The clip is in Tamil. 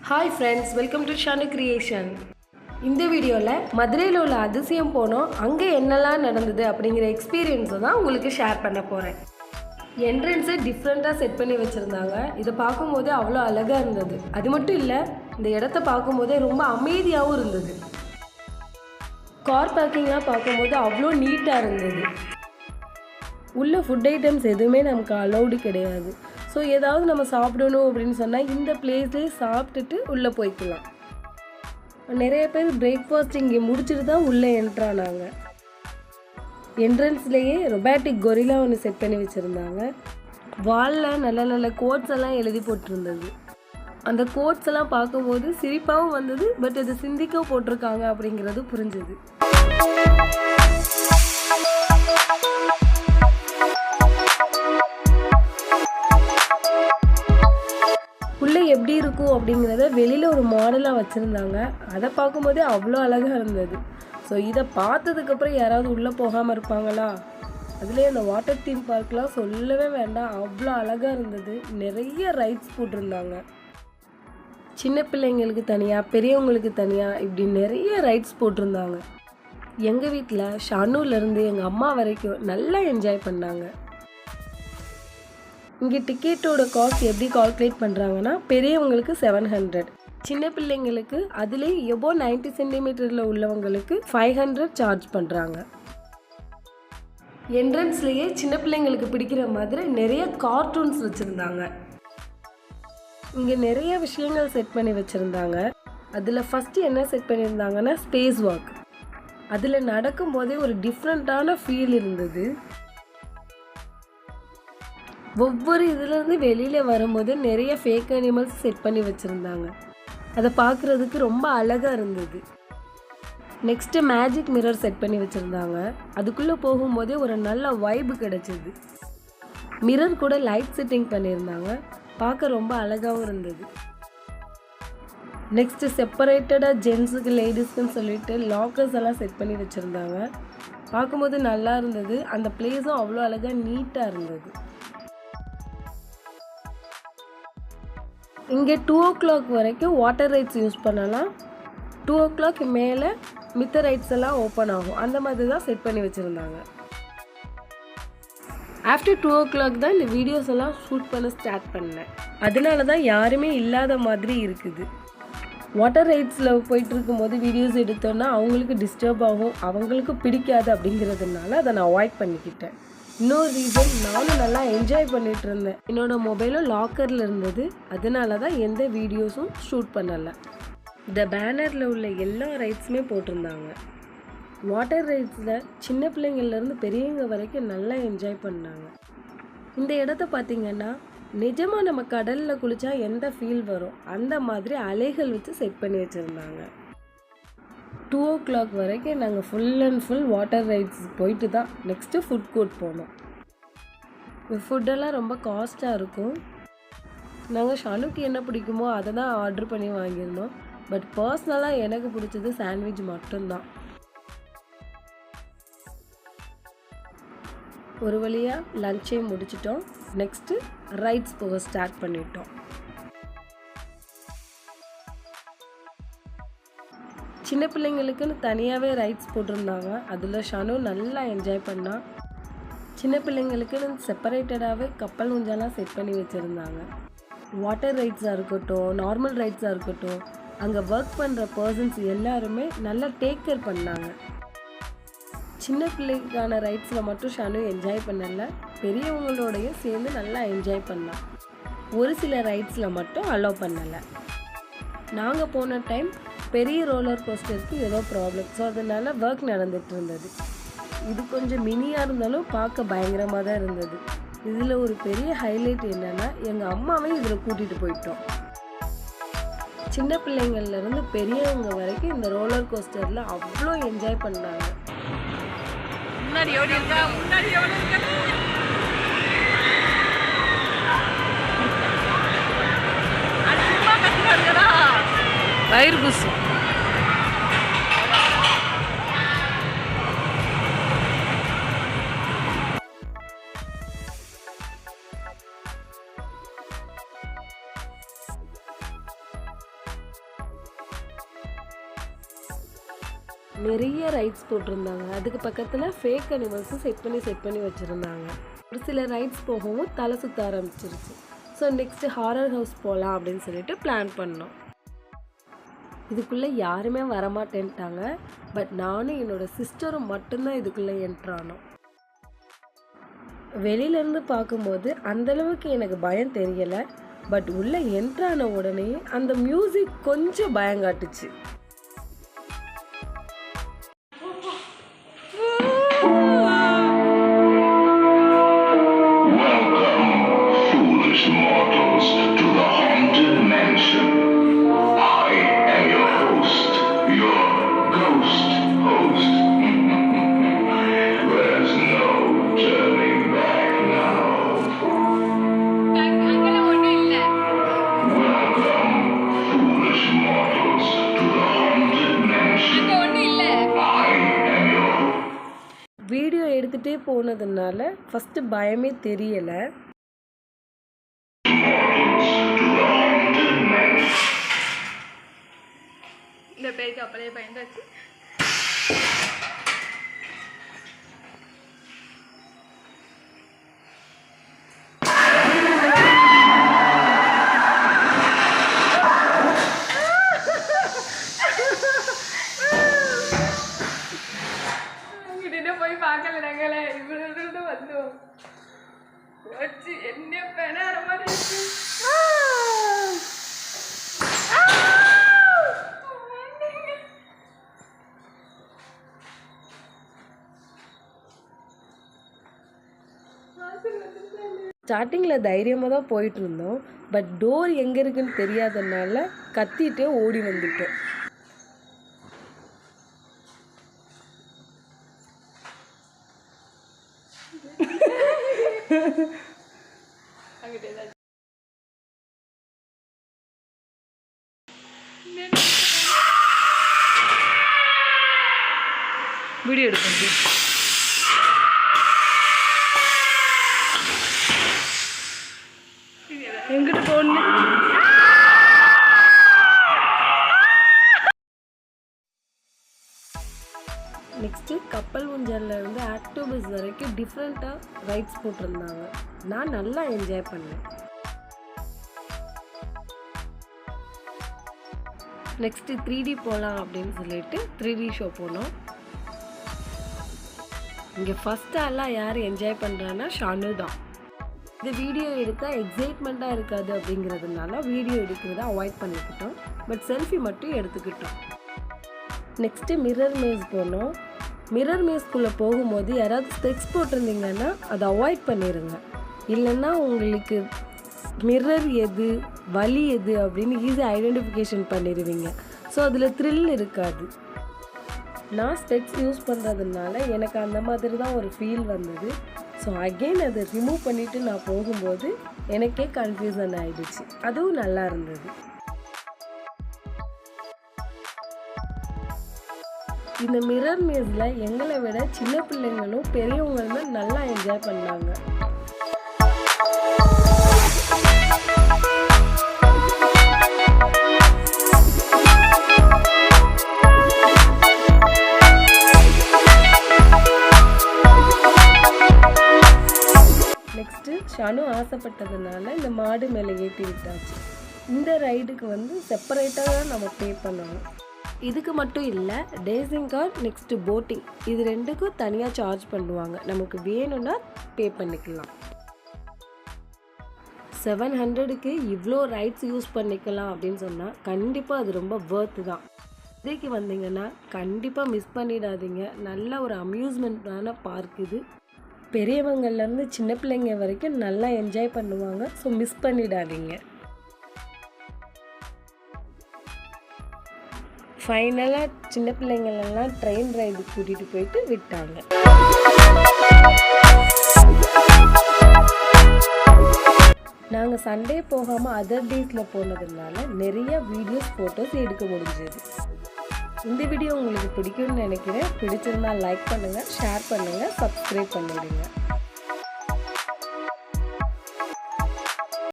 Hi friends, welcome to Shanu creation. இந்த வீடியோவில் மதுரையில் உள்ள அதிசயம் போனோம், அங்கே என்னெல்லாம் நடந்தது அப்படிங்கிற எக்ஸ்பீரியன்ஸை தான் உங்களுக்கு ஷேர் பண்ண போகிறேன். என்ட்ரன்ஸை டிஃப்ரெண்ட்டாக செட் பண்ணி வச்சுருந்தாங்க. இதை பார்க்கும்போதே அவ்வளோ அழகாக இருந்தது. அது மட்டும் இல்லை, இந்த இடத்த பார்க்கும்போதே ரொம்ப அமைதியாகவும் இருந்தது. கார் பார்க்கிங்லாம் பார்க்கும்போது அவ்வளோ நீட்டாக இருந்தது. உள்ள ஃபுட் ஐட்டம்ஸ் எதுவுமே நமக்கு அலௌடு கிடையாது. ஸோ ஏதாவது நம்ம சாப்பிடணும் அப்படின்னு சொன்னால் இந்த பிளேஸ்லேயே சாப்பிட்டுட்டு உள்ளே போய்க்கலாம். நிறைய பேர் பிரேக்ஃபாஸ்ட் இங்கே முடிச்சுட்டு தான் உள்ளே என்ட்ரானாங்க. என்ட்ரன்ஸ்லேயே ரொபாட்டிக் கொரிலா ஒன்று செட் பண்ணி வச்சுருந்தாங்க. வாலில் நல்ல நல்ல கோட்ஸ் எல்லாம் எழுதி போட்டிருந்தது. அந்த கோட்ஸ் எல்லாம் பார்க்கும்போது சிரிப்பாகவும் வந்தது, பட் இது சிந்திக்க போட்டிருக்காங்க அப்படிங்கிறது புரிஞ்சுது. உள்ளே எப்படி இருக்கும் அப்படிங்கிறத வெளியில் ஒரு மாடலாக வச்சுருந்தாங்க. அதை பார்க்கும்போதே அவ்வளோ அழகாக இருந்தது. ஸோ இதை பார்த்ததுக்கப்புறம் யாராவது உள்ளே போகாமல் இருப்பாங்களா? அதுலேயே அந்த வாட்டர் தீம் பார்க்லாம் சொல்லவே வேண்டாம், அவ்வளோ அழகாக இருந்தது. நிறைய ரைட்ஸ் போட்டிருந்தாங்க. சின்ன பிள்ளைங்களுக்கு தனியாக, பெரியவங்களுக்கு தனியாக, இப்படி நிறைய ரைட்ஸ் போட்டிருந்தாங்க. எங்கள் வீட்டில் ஷானூர்லேருந்து எங்கள் அம்மா வரைக்கும் நல்லா என்ஜாய் பண்ணாங்க. இங்கே டிக்கெட்டோட காஸ்ட் எப்படி கால்குலேட் பண்ணுறாங்கன்னா, பெரியவங்களுக்கு 700, சின்ன பிள்ளைங்களுக்கு அதுலேயே எபோ 90 சென்டிமீட்டரில் உள்ளவங்களுக்கு 500 சார்ஜ் பண்ணுறாங்க. என்ட்ரன்ஸ்லேயே சின்ன பிள்ளைங்களுக்கு பிடிக்கிற மாதிரி நிறைய கார்ட்டூன்ஸ் வச்சுருந்தாங்க. இங்கே நிறைய விஷயங்கள் செட் பண்ணி வச்சுருந்தாங்க. அதில் ஃபஸ்ட்டு என்ன செட் பண்ணியிருந்தாங்கன்னா ஸ்பேஸ் வாக். அதில் நடக்கும்போதே ஒரு டிஃப்ரெண்ட்டான ஃபீல் இருந்தது. ஒவ்வொரு இதுலேருந்து வெளியில் வரும்போது நிறைய ஃபேக் அனிமல்ஸ் செட் பண்ணி வச்சுருந்தாங்க. அதை பார்க்குறதுக்கு ரொம்ப அழகாக இருந்தது. நெக்ஸ்ட்டு மேஜிக் மிரர் செட் பண்ணி வச்சுருந்தாங்க. அதுக்குள்ளே போகும்போதே ஒரு நல்ல வைப்பு கிடச்சிது. மிரர் கூட லைட் செட்டிங் பண்ணியிருந்தாங்க. பார்க்க ரொம்ப அழகாகவும் இருந்தது. நெக்ஸ்ட்டு செப்பரேட்டடாக ஜென்ஸுக்கு லேடிஸ்க்குன்னு சொல்லிட்டு லாக்கர்ஸ் எல்லாம் செட் பண்ணி வச்சுருந்தாங்க. பார்க்கும்போது நல்லா இருந்தது. அந்த பிளேஸும் அவ்வளோ அழகாக நீட்டாக இருந்தது. இங்கே 2 o'clock வரைக்கும் வாட்டர் ரைட்ஸ் யூஸ் பண்ணலாம். 2 o'clock மேலே மித்த ரைட்ஸ் எல்லாம் ஓப்பன் ஆகும். அந்த மாதிரி தான் செட் பண்ணி வச்சுருந்தாங்க. ஆஃப்டர் 2 o'clock தான் இந்த வீடியோஸ் எல்லாம் ஷூட் பண்ண ஸ்டார்ட் பண்ணேன். அதனால தான் யாருமே இல்லாத மாதிரி இருக்குது. வாட்டர் ரைட்ஸில் போயிட்டு இருக்கும்போது வீடியோஸ் எடுத்தோன்னா அவங்களுக்கு டிஸ்டர்ப் ஆகும், அவங்களுக்கு பிடிக்காது. அப்படிங்கிறதுனால அதை நான் அவாய்ட் பண்ணிக்கிட்டேன். இன்னொரு ரீசன், நானும் நல்லா என்ஜாய் பண்ணிகிட்டு இருந்தேன். என்னோடய மொபைலும் லாக்கரில் இருந்தது. அதனால தான் எந்த வீடியோஸும் ஷூட் பண்ணலை. இந்த பேனரில் உள்ள எல்லா ரைட்ஸுமே போட்டிருந்தாங்க. வாட்டர் ரைட்ஸில் சின்ன பிள்ளைங்கள்லேருந்து பெரியவங்க வரைக்கும் நல்லா என்ஜாய் பண்ணாங்க. இந்த இடத்த பார்த்திங்கன்னா நிஜமாக நம்ம கடலில் குளித்தா எந்த ஃபீல் வரும் அந்த மாதிரி அலைகள் வச்சு செட் பண்ணி வச்சுருந்தாங்க. 2 o'clock வரைக்கும் நாங்கள் full and full water rides போயிட்டு தான் நெக்ஸ்ட்டு ஃபுட் கோர்ட் போனோம். ஃபுட்டெல்லாம் ரொம்ப காஸ்ட்டாக இருக்கும். நாங்கள் ஷானுக்கு என்ன பிடிக்குமோ அதை தான் ஆர்டர் பண்ணி வாங்கியிருந்தோம். பட் பர்சனலாக எனக்கு பிடிச்சது சாண்ட்விச் மட்டும்தான். ஒரு வழியாக லஞ்சையும் முடிச்சிட்டோம். நெக்ஸ்ட்டு ரைட்ஸ் போக ஸ்டார்ட் பண்ணிட்டோம். சின்ன பிள்ளைங்களுக்குன்னு தனியாகவே ரைட்ஸ் போட்டிருந்தாங்க. அதில் ஷானு நல்லா என்ஜாய் பண்ணா. சின்ன பிள்ளைங்களுக்குன்னு செப்பரேட்டடாகவே கப்பல் ஊஞ்சலாம் செட் பண்ணி வச்சுருந்தாங்க. வாட்டர் ரைட்ஸாக இருக்கட்டும், நார்மல் ரைட்ஸாக இருக்கட்டும், அங்கே ஒர்க் பண்ணுற பர்சன்ஸ் எல்லாருமே நல்லா டேக் கேர் பண்ணாங்க. சின்ன பிள்ளைக்கான ரைட்ஸில் மட்டும் ஷானு என்ஜாய் பண்ணலை, பெரியவங்களோடையும் சேர்ந்து நல்லா என்ஜாய் பண்ணான். ஒரு சில ரைட்ஸில் மட்டும் அலோவ் பண்ணலை. நாங்கள் போன டைம் பெரிய ரோலர் கோஸ்டருக்கு ஏதோ ப்ராப்ளம், ஸோ அதனால் ஒர்க் நடந்துகிட்டு இருந்தது. இது கொஞ்சம் மினியாக இருந்தாலும் பார்க்க பயங்கரமாக தான் இருந்தது. இதில் ஒரு பெரிய ஹைலைட் என்னென்னா, எங்கள் அம்மாவை இதில் கூட்டிகிட்டு போயிட்டோம். சின்ன பிள்ளைங்கள்லேருந்து பெரியவங்க வரைக்கும் இந்த ரோலர் கோஸ்டரில் அவ்வளோ என்ஜாய் பண்ணாங்க. வயிறு புசும். நிறைய ரைட்ஸ் போட்டிருந்தாங்க. அதுக்கு பக்கத்தில் ஃபேக் அனிமல்ஸும் செட் பண்ணி வச்சுருந்தாங்க. ஒரு சில ரைட்ஸ் போகவும் தலை சுற்ற ஆரம்பிச்சிருச்சு. ஸோ நெக்ஸ்ட்டு ஹாரர் ஹவுஸ் போகலாம் அப்படின்னு சொல்லிட்டு பிளான் பண்ணோம். இதுக்குள்ளே யாருமே வரமாட்டேன்ட்டாங்க. பட் நானும் என்னோடய சிஸ்டரும் மட்டும்தான் இதுக்குள்ளே என்ட்ரானோம். வெளியிலேருந்து பார்க்கும்போது அந்தளவுக்கு எனக்கு பயம் தெரியலை. பட் உள்ளே என்ட்ரான உடனே அந்த மியூசிக் கொஞ்சம் பயங்காட்டுச்சு. வீடியோ எடுத்துகிட்டே போனதுனால ஃபஸ்ட்டு பயமே தெரியலை. இந்த பேருக்கு அப்படியே பயந்தாச்சு. போய் பார்க்கல நாங்களே இவ்வளவு வந்தோம். என்ன பெணார மாதிரி இருக்கு. ஸ்டார்டிங்கில் தைரியமாக தான் போயிட்டு இருந்தோம். பட் டோர் எங்கே இருக்குன்னு தெரியாதனால கத்திட்டே ஓடி வந்துட்டோம். வீடியோ எடுப்போம். எங்கிட்ட போகணும். நெக்ஸ்ட்டு கப்பல் ஊஞ்சல்ல இருந்து ஆக்டிவ் பஸ் வரைக்கும் டிஃப்ரெண்ட்டாக ரைட்ஸ் போட்டிருந்தாங்க. நான் நல்லா என்ஜாய் பண்ணேன். நெக்ஸ்ட்டு 3D போகலாம் அப்படின்னு சொல்லிட்டு 3D ஷோ போனோம். இங்கே ஃபஸ்ட்டு எல்லாம் யார் என்ஜாய் பண்ணுறான்னா ஷானு தான். இந்த வீடியோ எடுத்தால் எக்ஸைட்மெண்ட்டாக இருக்காது அப்படிங்கிறதுனால வீடியோ எடுக்கிறத அவாய்ட் பண்ணிக்கிட்டோம். பட் செல்ஃபி மட்டும் எடுத்துக்கிட்டோம். நெக்ஸ்ட்டு மிரர் மேஸ் போனோம். மிரர் மேஸ்க்குள்ளே போகும்போது யாராவது ஸ்பெக்ஸ் போட்டிருந்தீங்கன்னா அதை அவாய்ட் பண்ணிடுங்க. இல்லைன்னா உங்களுக்கு மிரர் எது வலி எது அப்படின்னு ஈஸியாக ஐடென்டிஃபிகேஷன் பண்ணிடுவீங்க. ஸோ அதில் த்ரில் இருக்காது. நான் ஸ்பெக்ஸ் யூஸ் பண்ணுறதுனால எனக்கு அந்த மாதிரி தான் ஒரு ஃபீல் வந்தது. ஸோ அகெயின் அதை ரிமூவ் பண்ணிவிட்டு நான் போகும்போது எனக்கே கன்ஃபியூசன் ஆகிடுச்சு. அதுவும் நல்லா இருந்தது. இந்த மிரர் மேஸில் எங்களை விட சின்ன பிள்ளைங்களும் பெரியவங்களும் தான் நல்லா என்ஜாய் பண்ணாங்க. நெக்ஸ்ட்டு ஷானு ஆசைப்பட்டதுனால இந்த மாடு மேலே ஏற்றி விட்டாச்சு. இந்த ரைடுக்கு வந்து செப்பரேட்டாக தான் நம்ம பே பண்ணணும். இதுக்கு மட்டும் இல்லை, டேசிங் கார் நெக்ஸ்ட்டு போட்டிங் இது ரெண்டுக்கும் தனியாக சார்ஜ் பண்ணுவாங்க. நமக்கு வேணும்னா பே பண்ணிக்கலாம். 700க்கு இவ்வளோ ரைட்ஸ் யூஸ் பண்ணிக்கலாம் அப்படின்னு சொன்னால் கண்டிப்பாக அது ரொம்ப வர்த்து தான். இதுக்கு வந்தீங்கன்னா கண்டிப்பாக மிஸ் பண்ணிடாதீங்க. நல்ல ஒரு அம்யூஸ்மெண்ட்டான பார்க் இது. பெரியவங்கள்லேருந்து சின்ன பிள்ளைங்க வரைக்கும் நல்லா என்ஜாய் பண்ணுவாங்க. ஸோ மிஸ் பண்ணிடாதீங்க. ஃபைனலாக சின்ன பிள்ளைங்களெல்லாம் ட்ரெயின் ரைடு கூட்டிகிட்டு போயிட்டு விட்டாங்க. நாங்கள் சண்டே போகாமல் அதர் டேஸில் போனதுனால நிறைய வீடியோஸ் ஃபோட்டோஸ் எடுக்க முடிஞ்சது. இந்த வீடியோ உங்களுக்கு பிடிக்கும்னு நினைக்கிறேன். பிடிச்சிருந்தால் லைக் பண்ணுங்கள், ஷேர் பண்ணுங்கள், சப்ஸ்கிரைப் பண்ணிவிடுங்க.